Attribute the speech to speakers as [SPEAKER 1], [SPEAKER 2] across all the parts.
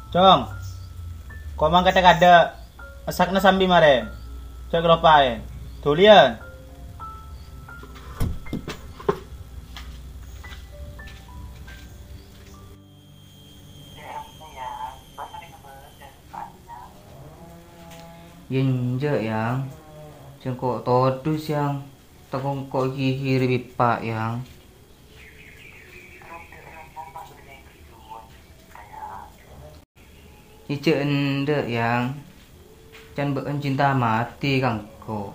[SPEAKER 1] Cong, kau mang kata-kata masakna sambil mare. Cok kelopain. Tulian.
[SPEAKER 2] Yenje yang jengkok todus yang takongkok kiri pipa yang Ice ende yang can beun cinta mati kangko.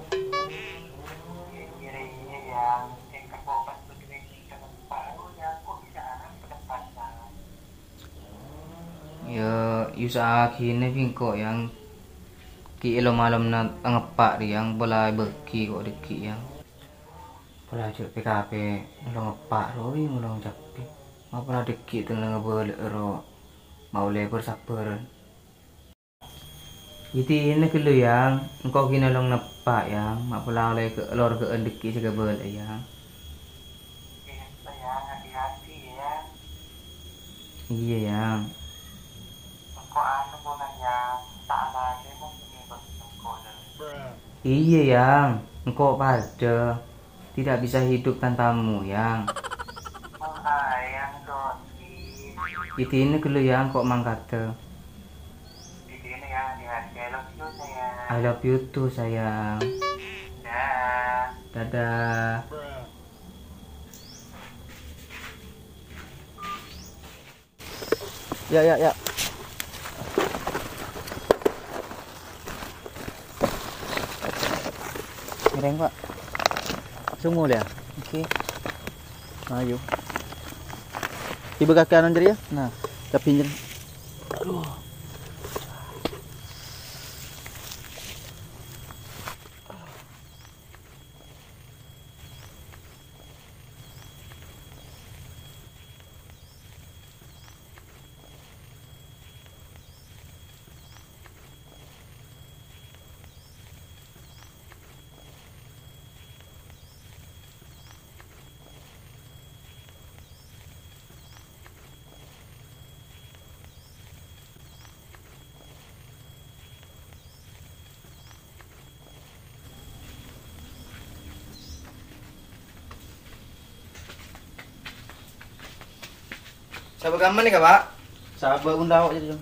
[SPEAKER 2] Ya usahakine bingko yang ki ilo malam na ngepak yang bola beki kok deki yang bola cek PKP lo ngepak rori mulong capi ngapa deki tengah ngebel ro mau lebar sabar. Iti ini kelu yang engkau kina long nepak yang mak pulang lagi ke lor ke endeki juga bel yang. Iya yang. Iya yang, engkau pada tidak bisa hidup tanpamu yang. Iti ini kelu yang kok mangkata. I love you too sayang. Dadah.
[SPEAKER 1] Ya. Mireng pak. Sungguh dia. Oke. Ayo. Tiba kaki kanan jadi ya. Nah, tapi pinjam. Aduh.
[SPEAKER 2] Sabar gaman nih kak pak?
[SPEAKER 1] Sabar pun tahu jadi.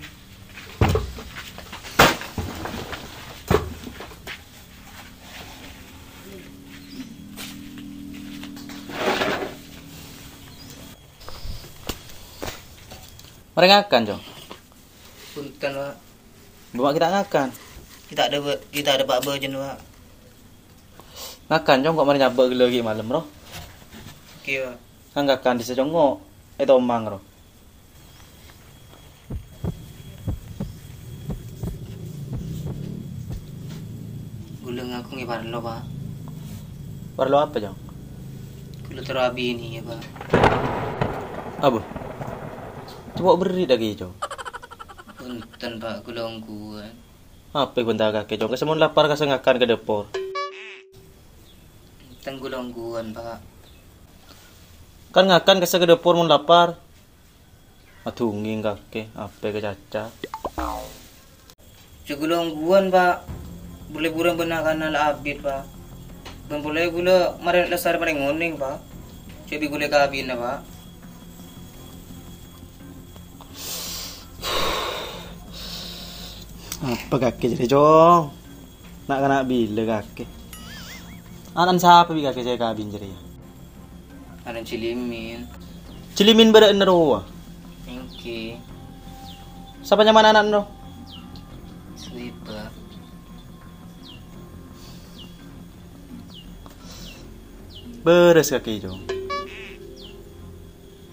[SPEAKER 1] Mereka ngakan, Jong.
[SPEAKER 2] Punten pak.
[SPEAKER 1] Bawa kita ngakan.
[SPEAKER 2] Kita ada pak berjen pak.
[SPEAKER 1] Ngakan, Jong, kok mari nyabak lagi malam, roh.
[SPEAKER 2] Oke pak.
[SPEAKER 1] Kan ngakan di sejongok. Itu omang, roh.
[SPEAKER 2] Gulung aku ngibar lo pak.
[SPEAKER 1] Perlu apa, Jong?
[SPEAKER 2] Gulung terabi ini ya pak.
[SPEAKER 1] Apa? Coba beri lagi, Jong.
[SPEAKER 2] Punten pak gulung gua.
[SPEAKER 1] Apa yang bentar kaki, Jong? Kesemun lapar kasih ngakan ke dapur.
[SPEAKER 2] Punten gulung gua pak.
[SPEAKER 1] Kan ngakan kasih ke dapur mun lapar. Atunging kaki, apa ke caca.
[SPEAKER 2] Segulung gua pak. Boleh burang benar kanal abid pak. Dan boleh gula marin lesar paling ngoning pak. Cobi gula kabin na pak.
[SPEAKER 1] Apa kaki jadi, Jong? Nak kena bila kaki. Anan siapa bi kaki saya kabin jadi ya?
[SPEAKER 2] Anan cilimin.
[SPEAKER 1] Cilimin beda nero.
[SPEAKER 2] Oke.
[SPEAKER 1] Siapa nyaman anak nero?
[SPEAKER 2] Sweet pak.
[SPEAKER 1] Beres kaki, Jong.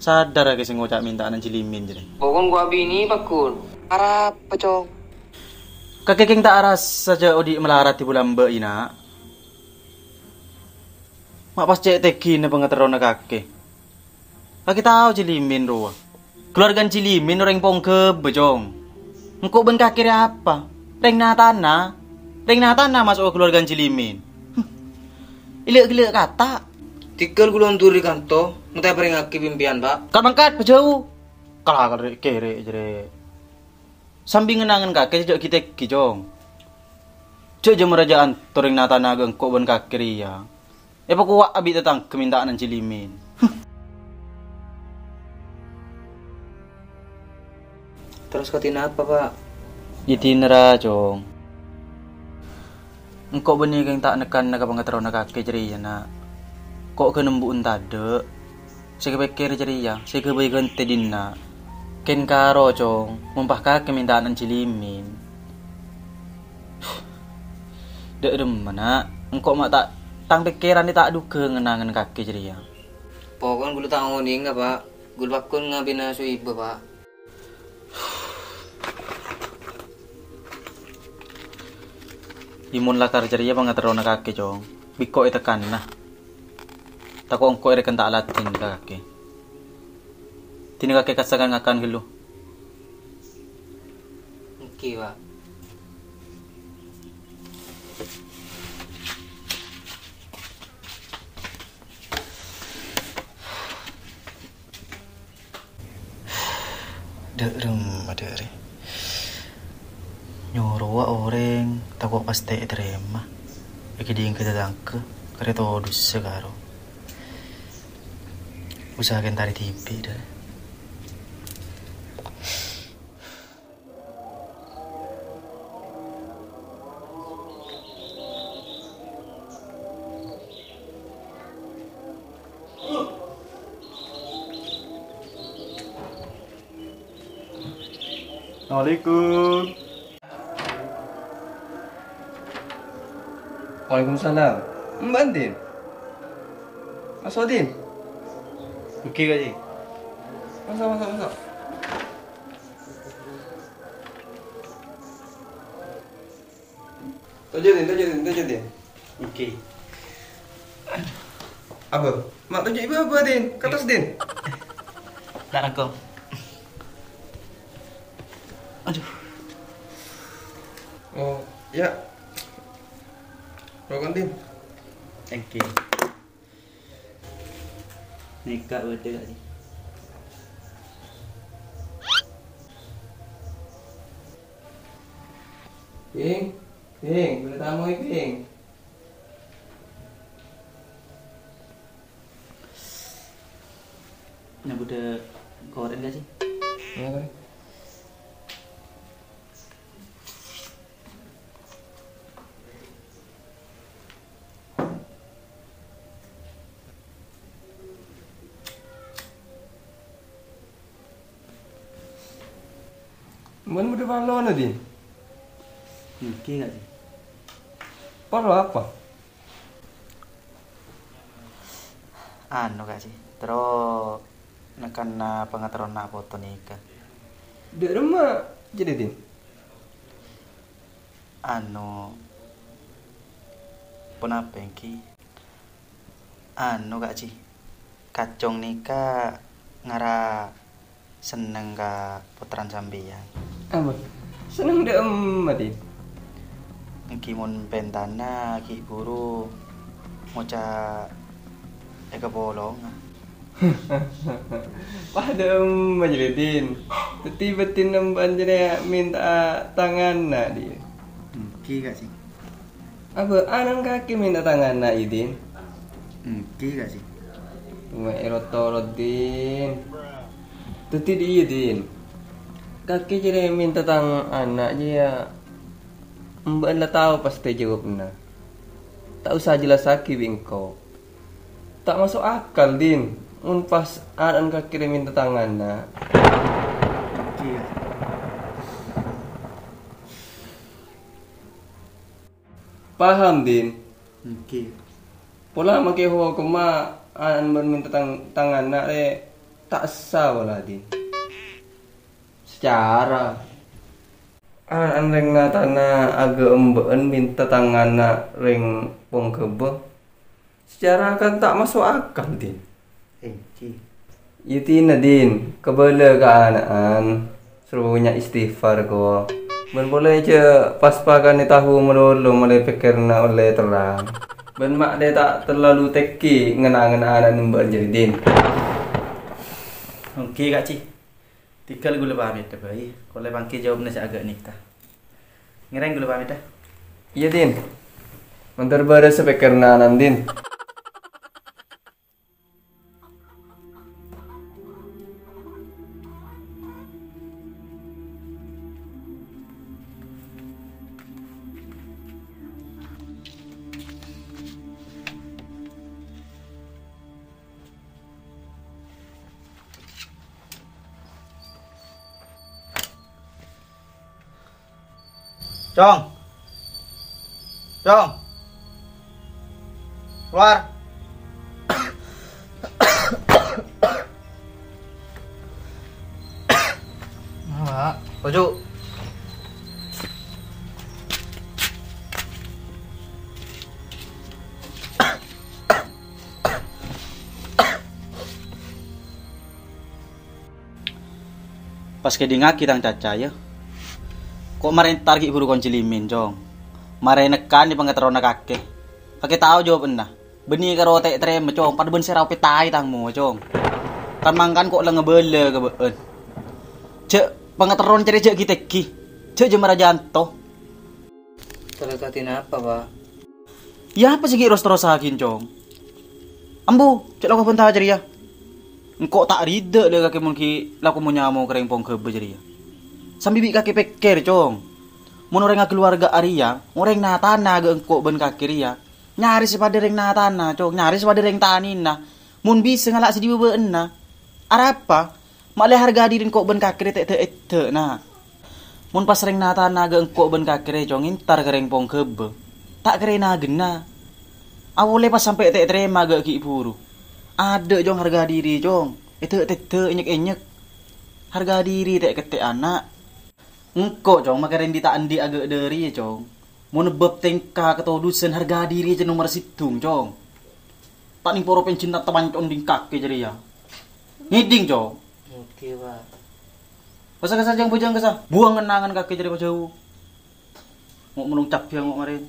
[SPEAKER 1] Sadar kaki sing ngocak minta anan cilimin jadi.
[SPEAKER 2] Bokong gua bini pakun.
[SPEAKER 1] Arap pecong. Kaki king tak aras saja odi melarat di bulan mbak ina. Mak pas cek teki na pengeterona kaki. Kaki tahu cilimin roh. Keluarga cilimin orang pongke bejong. Engkau ben kaki apa? Reng natana masuk ke keluarga cilimin. Ilek kata.
[SPEAKER 2] Tikal gulung turi kanto. Mutai pering aki pimpian pak.
[SPEAKER 1] Kan mangkat bejauh. Kalah kere jadi. Sambil ngenangan kakek jok kita kijong. Cek je merajaan turing nata nagang kok ban kakek ria. Epa kuat abi tentang kemintaan Cilimin.
[SPEAKER 2] Terus kau tina apa, Pak?
[SPEAKER 1] Itinera jong. Engkau benih keng tak nekan naga pangatero naga kakek ceria na. Kok ke nembuun tade. Saya kepikir ceria. Saya kebaikan tedina. Ken karo jong. Mumpah kakek kemintaan Cilimin. Dek mana? Engkau mak tak tang pikiran ni tak duka ngenangan kakek ceria.
[SPEAKER 2] Pokoknya gulu tak ngoning enggak, Pak. Gulu bakun ngabina su ibu, Pak.
[SPEAKER 1] Imun lakar ceria pangatero na kakek jong. Biko itekan nah. Tako engkau irekan tak latin kakek. Tini kakek kasakan ngakan gelu.
[SPEAKER 2] Oke, Pak.
[SPEAKER 1] Derem madere. Nyoro orang tako pasti terima. Iki diing kita dangke kare todus segaro. Usahakan tari tipi dah. Assalamualaikum.
[SPEAKER 3] Waalaikumsalam. Mbak Andin. Mas Odin.
[SPEAKER 1] Oke gaji.
[SPEAKER 3] Masuk. Tunjukin.
[SPEAKER 1] Oke.
[SPEAKER 3] Apa? Mak tunjuk ibu apa, Din? Ke atas, Din.
[SPEAKER 1] Tak nangkong. Aduh.
[SPEAKER 3] Oh, ya. Rokan, Din.
[SPEAKER 1] Thank you. Nikah betul gaji.
[SPEAKER 3] Ping, boleh tamu ni, Ping.
[SPEAKER 1] Nak budak goreng gaji.
[SPEAKER 3] Ya, kan? Mana boleh parlo mana, Din?
[SPEAKER 1] Oke gaji.
[SPEAKER 3] Parlo apa?
[SPEAKER 1] Anu gaji. Terus nekan na pangatron na foto nikah.
[SPEAKER 3] Dek rumah jadi, Din.
[SPEAKER 1] Anu punapa ki? Anu gaji. Kacong nikah ngara seneng ka putran sambian.
[SPEAKER 3] Apa? Senang dek Din.
[SPEAKER 1] Engki mun pentana ki buru moca eka bolong.
[SPEAKER 3] Pada Majidin, tiba-tiba nampan jadi minta tangan nak dia.
[SPEAKER 1] Engki gak sih?
[SPEAKER 3] Apa anak kaki minta tangan nak Idin?
[SPEAKER 1] Engki gak sih?
[SPEAKER 3] Cuma erotorodin. Teti dia Din. Kaki jadi minta tangan anak dia. Mbak anda tahu pasti jawabnya. Tak usah jelas lagi bingkau. Tak masuk akal Din. Pas anak kaki minta tangan nak.
[SPEAKER 1] Engki gak sih?
[SPEAKER 3] Paham Din.
[SPEAKER 1] Engki.
[SPEAKER 3] Pola makai ho kema anak minta tangan nak tak sah wala Din. Secara an reng na tanah agak embeen minta tangan nak reng pong kebe. Secara kan tak masuk akal Din.
[SPEAKER 1] Engki.
[SPEAKER 3] Itina Din, kebele ka anaan. Serunya istighfar ko. Ben boleh je pas pakan ni tahu melulu mulai pikir na oleh terang. Ben mak dia tak terlalu teki ngenangan anak nemban jadi Din.
[SPEAKER 1] Engki gak sih? Tinggal gula pamit dah bayi. Kalau bangki jawab nasi agak nikah. Ngereng gula pamit dah.
[SPEAKER 3] Iya Din. Bentar baru speaker nanan Din.
[SPEAKER 1] Cong. Cong. Keluar.
[SPEAKER 2] Pak.
[SPEAKER 1] Ojo. Pas kedingaki tang caca ya. Kok marin targi buru kon cilimin, Jong. Marin nekan di pangatron na kake. Kake tahu jawab na. Beni karo tek trem, Jong. Pada ben serau pitai tangmu, Jong. Kan mangkan kok lang ngebele ke beun. Cek pangatron cari cek kita ki. Cek jemara janto.
[SPEAKER 2] Terlekatin apa, Pak?
[SPEAKER 1] Ya apa sih terus sakin, Jong. Ambu, cek laku pun tahu jadi ya. Engkau tak rida dia kaki mungkin laku mau nyamuk kering pong kebe jadi ya. Sambil bi kaki peker, Cong. Mun orang keluarga Arya, orang na tanah ge engkau ben kaki ria. Nyaris pada reng na tanah, Cong. Nyaris pada reng tanin na. Mun bisa ngalak sedi beuen na. Arapa? Malah harga diri engkau ben kaki te na. Mun pas reng na tanah ge engkau ben kaki ria, Cong. Intar kering pong kebe. Tak kerena gena. Awole pas sampai te terima ge ki buru. Ada Jong harga diri, Jong. Itu enyek-enyek. Harga diri tak ketek anak. Engkau Jong makarin di andi agak dari ya, Jong. Mau nebab tengka ketudusan harga diri aja nomor situng, Jong. Tak ning poro pencinta teman onding kaki jadi ya. Ngiding, Jong.
[SPEAKER 2] Oke, Pak.
[SPEAKER 1] Kasa-kasa jang bujang kasa. Buang kenangan kaki jadi jauh. Mau menungcap yang mau marin.